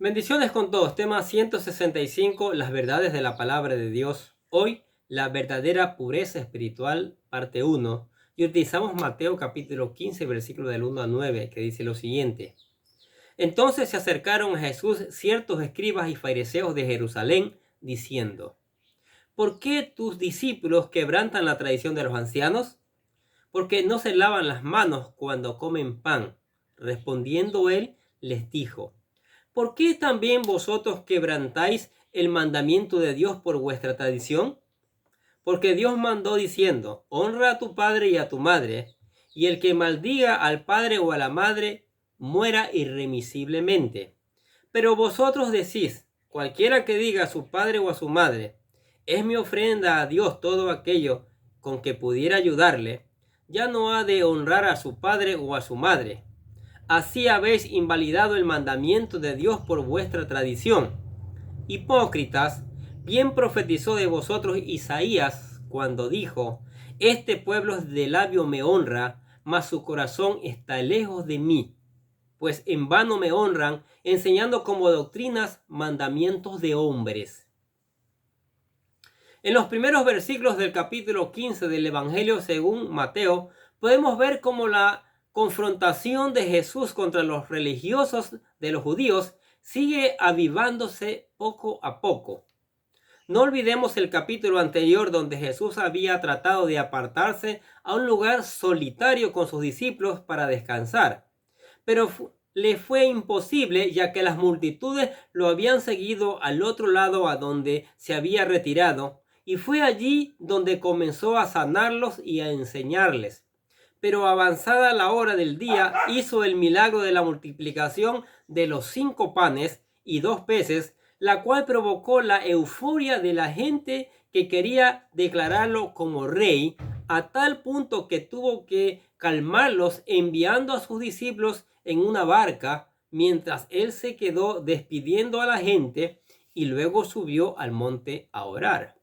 Bendiciones con todos. Tema 165, las verdades de la palabra de Dios. Hoy, la verdadera pureza espiritual, parte 1. Y utilizamos Mateo capítulo 15, versículo del 1 a 9, que dice lo siguiente. Entonces se acercaron a Jesús ciertos escribas y fariseos de Jerusalén, diciendo, ¿por qué tus discípulos quebrantan la tradición de los ancianos? Porque no se lavan las manos cuando comen pan. Respondiendo él, les dijo, ¿por qué también vosotros quebrantáis el mandamiento de Dios por vuestra tradición? Porque Dios mandó diciendo, honra a tu padre y a tu madre, y el que maldiga al padre o a la madre, muera irremisiblemente. Pero vosotros decís, cualquiera que diga a su padre o a su madre, es mi ofrenda a Dios todo aquello con que pudiera ayudarle, ya no ha de honrar a su padre o a su madre. Así habéis invalidado el mandamiento de Dios por vuestra tradición. Hipócritas, bien profetizó de vosotros Isaías cuando dijo, este pueblo de labio me honra, mas su corazón está lejos de mí, pues en vano me honran, enseñando como doctrinas mandamientos de hombres. En los primeros versículos del capítulo 15 del Evangelio según Mateo, podemos ver cómo la confrontación de Jesús contra los religiosos de los judíos sigue avivándose poco a poco. No olvidemos el capítulo anterior donde Jesús había tratado de apartarse a un lugar solitario con sus discípulos para descansar, pero le fue imposible ya que las multitudes lo habían seguido al otro lado a donde se había retirado, y fue allí donde comenzó a sanarlos y a enseñarles. Pero avanzada la hora del día, hizo el milagro de la multiplicación de los 5 panes y 2 peces, la cual provocó la euforia de la gente que quería declararlo como rey, a tal punto que tuvo que calmarlos enviando a sus discípulos en una barca, mientras él se quedó despidiendo a la gente y luego subió al monte a orar.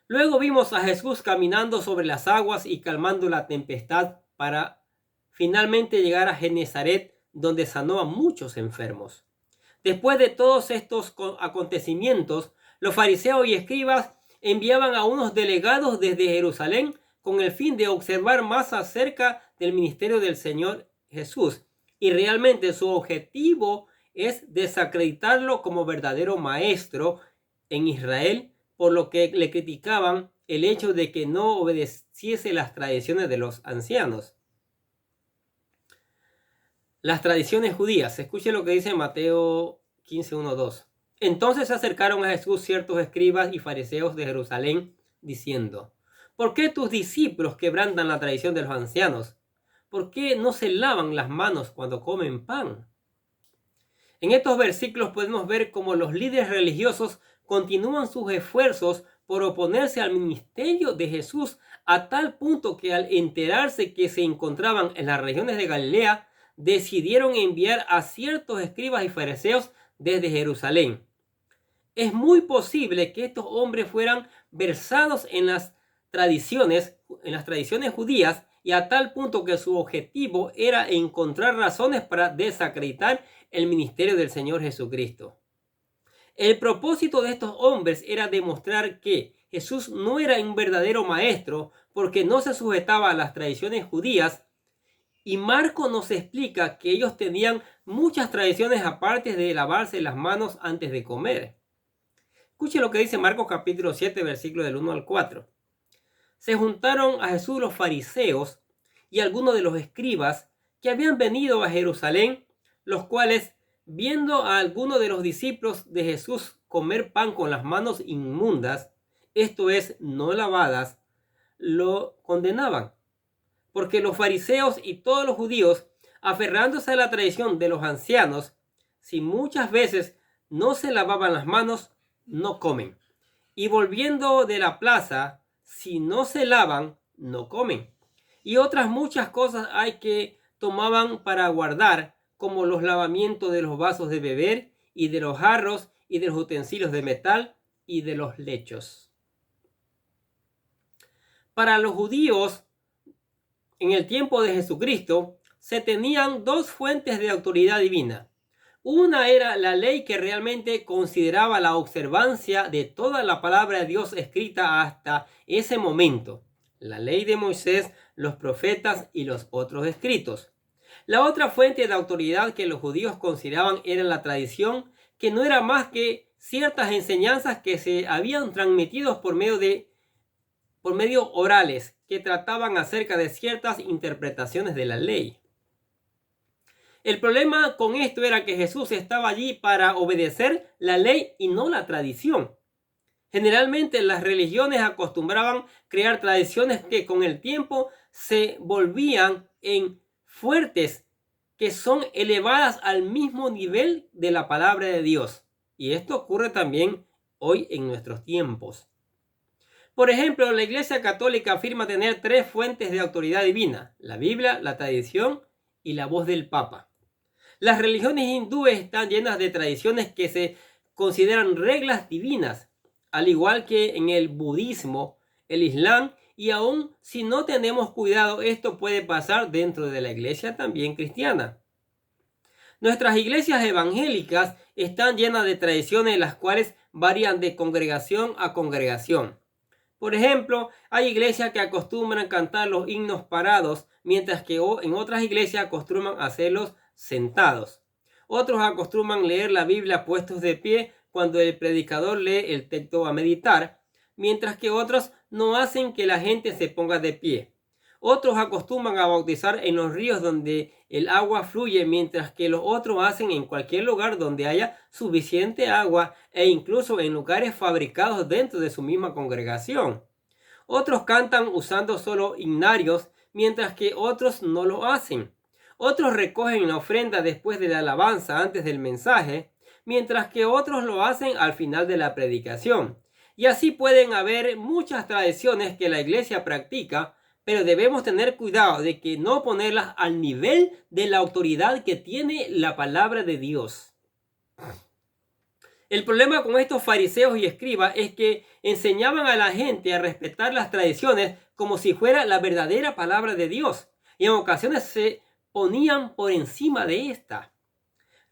Luego vimos a Jesús caminando sobre las aguas y calmando la tempestad para finalmente llegar a Genezaret, donde sanó a muchos enfermos. Después de todos estos acontecimientos, los fariseos y escribas enviaban a unos delegados desde Jerusalén con el fin de observar más acerca del ministerio del Señor Jesús. Y realmente su objetivo es desacreditarlo como verdadero maestro en Israel, por lo que le criticaban el hecho de que no obedeciese las tradiciones de los ancianos. Las tradiciones judías. Escuche lo que dice Mateo 15, 1, 2. Entonces se acercaron a Jesús ciertos escribas y fariseos de Jerusalén, diciendo, ¿por qué tus discípulos quebrantan la tradición de los ancianos? ¿Por qué no se lavan las manos cuando comen pan? En estos versículos podemos ver cómo los líderes religiosos continúan sus esfuerzos por oponerse al ministerio de Jesús, a tal punto que al enterarse que se encontraban en las regiones de Galilea, decidieron enviar a ciertos escribas y fariseos desde Jerusalén. Es muy posible que estos hombres fueran versados en las tradiciones judías, y a tal punto que su objetivo era encontrar razones para desacreditar el ministerio del Señor Jesucristo. El propósito de estos hombres era demostrar que Jesús no era un verdadero maestro porque no se sujetaba a las tradiciones judías, y Marcos nos explica que ellos tenían muchas tradiciones aparte de lavarse las manos antes de comer. Escuche lo que dice Marcos capítulo 7, versículo del 1 al 4. Se juntaron a Jesús los fariseos y algunos de los escribas que habían venido a Jerusalén, los cuales, viendo a algunos de los discípulos de Jesús comer pan con las manos inmundas, esto es, no lavadas, lo condenaban. Porque los fariseos y todos los judíos, aferrándose a la tradición de los ancianos, si muchas veces no se lavaban las manos, no comen. Y volviendo de la plaza, si no se lavan, no comen. Y otras muchas cosas hay que tomaban para guardar, como los lavamientos de los vasos de beber y de los jarros y de los utensilios de metal y de los lechos. Para los judíos, en el tiempo de Jesucristo, se tenían 2 fuentes de autoridad divina. Una era la ley que realmente consideraba la observancia de toda la palabra de Dios escrita hasta ese momento. La ley de Moisés, los profetas y los otros escritos. La otra fuente de autoridad que los judíos consideraban era la tradición, que no era más que ciertas enseñanzas que se habían transmitido por medio orales, que trataban acerca de ciertas interpretaciones de la ley. El problema con esto era que Jesús estaba allí para obedecer la ley y no la tradición. Generalmente las religiones acostumbraban crear tradiciones que con el tiempo se volvían en fuertes, que son elevadas al mismo nivel de la palabra de Dios. Y esto ocurre también hoy en nuestros tiempos. Por ejemplo, la Iglesia Católica afirma tener 3 fuentes de autoridad divina: la Biblia, la tradición y la voz del Papa. Las religiones hindúes están llenas de tradiciones que se consideran reglas divinas, al igual que en el budismo, el islam, y aún si no tenemos cuidado, esto puede pasar dentro de la iglesia también cristiana. Nuestras iglesias evangélicas están llenas de tradiciones las cuales varían de congregación a congregación. Por ejemplo, hay iglesias que acostumbran cantar los himnos parados, mientras que en otras iglesias acostumbran hacerlos sentados. Otros acostumbran leer la Biblia puestos de pie cuando el predicador lee el texto a meditar, mientras que otros no hacen que la gente se ponga de pie. Otros acostumbran a bautizar en los ríos donde el agua fluye, mientras que los otros hacen en cualquier lugar donde haya suficiente agua, e incluso en lugares fabricados dentro de su misma congregación. Otros cantan usando solo himnarios, mientras que otros no lo hacen. Otros recogen la ofrenda después de la alabanza antes del mensaje, mientras que otros lo hacen al final de la predicación. Y así pueden haber muchas tradiciones que la iglesia practica, pero debemos tener cuidado de que no ponerlas al nivel de la autoridad que tiene la palabra de Dios. El problema con estos fariseos y escribas es que enseñaban a la gente a respetar las tradiciones como si fuera la verdadera palabra de Dios, y en ocasiones se ponían por encima de esta.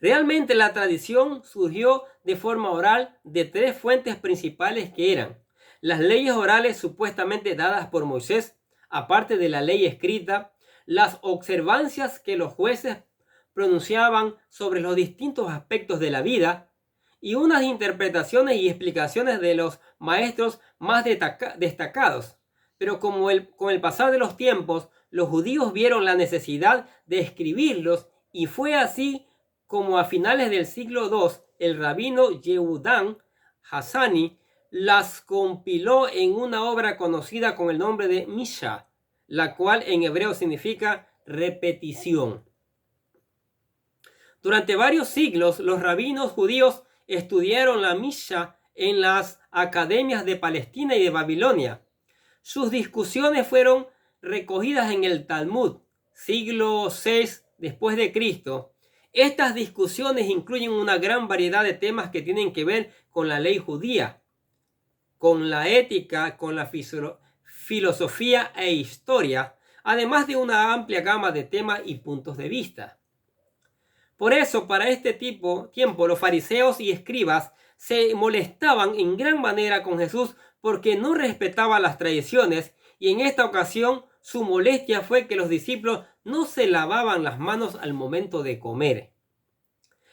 Realmente la tradición surgió de forma oral de 3 fuentes principales, que eran las leyes orales supuestamente dadas por Moisés, aparte de la ley escrita, las observancias que los jueces pronunciaban sobre los distintos aspectos de la vida, y unas interpretaciones y explicaciones de los maestros más destacados. Pero con el pasar de los tiempos, los judíos vieron la necesidad de escribirlos, y fue así como a finales del siglo II, el rabino Yehudan Hassani las compiló en una obra conocida con el nombre de Misha, la cual en hebreo significa repetición. Durante varios siglos, los rabinos judíos estudiaron la Misha en las academias de Palestina y de Babilonia. Sus discusiones fueron recogidas en el Talmud, siglo VI después de Cristo. Estas discusiones incluyen una gran variedad de temas que tienen que ver con la ley judía, con la ética, con la filosofía e historia, además de una amplia gama de temas y puntos de vista. Por eso, para este tiempo, los fariseos y escribas se molestaban en gran manera con Jesús porque no respetaba las tradiciones, y en esta ocasión su molestia fue que los discípulos no se lavaban las manos al momento de comer.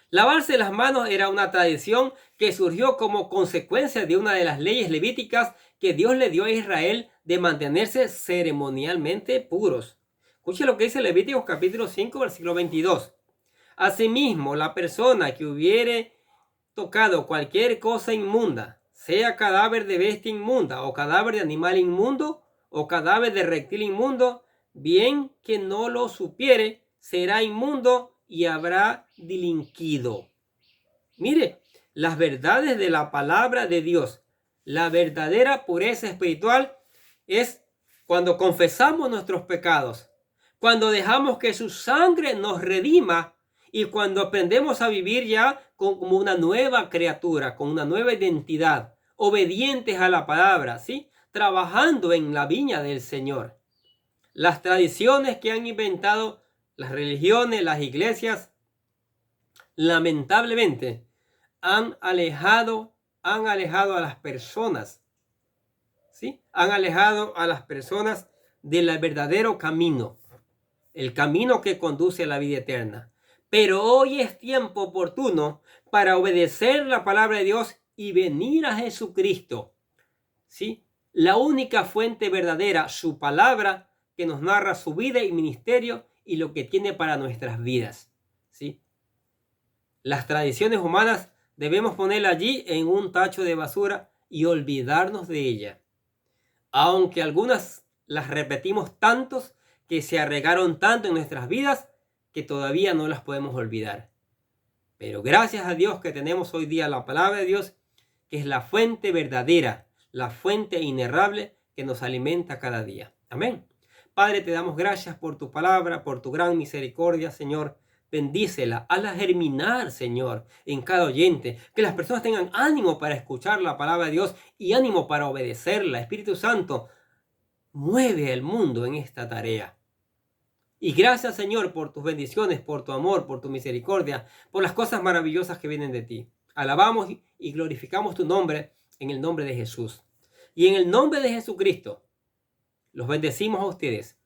Lavarse las manos era una tradición que surgió como consecuencia de una de las leyes levíticas que Dios le dio a Israel de mantenerse ceremonialmente puros. Escuche lo que dice Levíticos capítulo 5, versículo 22. Asimismo, la persona que hubiere tocado cualquier cosa inmunda, sea cadáver de bestia inmunda, o cadáver de animal inmundo, o cadáver de reptil inmundo, bien que no lo supiere, será inmundo y habrá delinquido. Mire, las verdades de la palabra de Dios, la verdadera pureza espiritual es cuando confesamos nuestros pecados, cuando dejamos que su sangre nos redima, y cuando aprendemos a vivir ya como una nueva criatura, con una nueva identidad, obedientes a la palabra, ¿sí? Trabajando en la viña del Señor. Las tradiciones que han inventado las religiones, las iglesias, lamentablemente han alejado a las personas, ¿sí? Han alejado a las personas del verdadero camino, el camino que conduce a la vida eterna. Pero hoy es tiempo oportuno para obedecer la palabra de Dios y venir a Jesucristo, ¿sí? La única fuente verdadera, su palabra, que nos narra su vida y ministerio y lo que tiene para nuestras vidas, ¿sí? Las tradiciones humanas debemos ponerlas allí en un tacho de basura y olvidarnos de ellas. Aunque algunas las repetimos tantos que se arraigaron tanto en nuestras vidas que todavía no las podemos olvidar. Pero gracias a Dios que tenemos hoy día la palabra de Dios, que es la fuente verdadera, la fuente inerrable que nos alimenta cada día. Amén. Padre, te damos gracias por tu palabra, por tu gran misericordia, Señor. Bendícela, hazla germinar, Señor, en cada oyente. Que las personas tengan ánimo para escuchar la palabra de Dios y ánimo para obedecerla. Espíritu Santo, mueve el mundo en esta tarea. Y gracias, Señor, por tus bendiciones, por tu amor, por tu misericordia, por las cosas maravillosas que vienen de ti. Alabamos y glorificamos tu nombre en el nombre de Jesús. Y en el nombre de Jesucristo, los bendecimos a ustedes.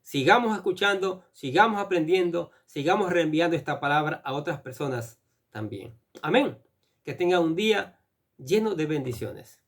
Sigamos escuchando, sigamos aprendiendo, sigamos reenviando esta palabra a otras personas también. Amén. Que tengan un día lleno de bendiciones.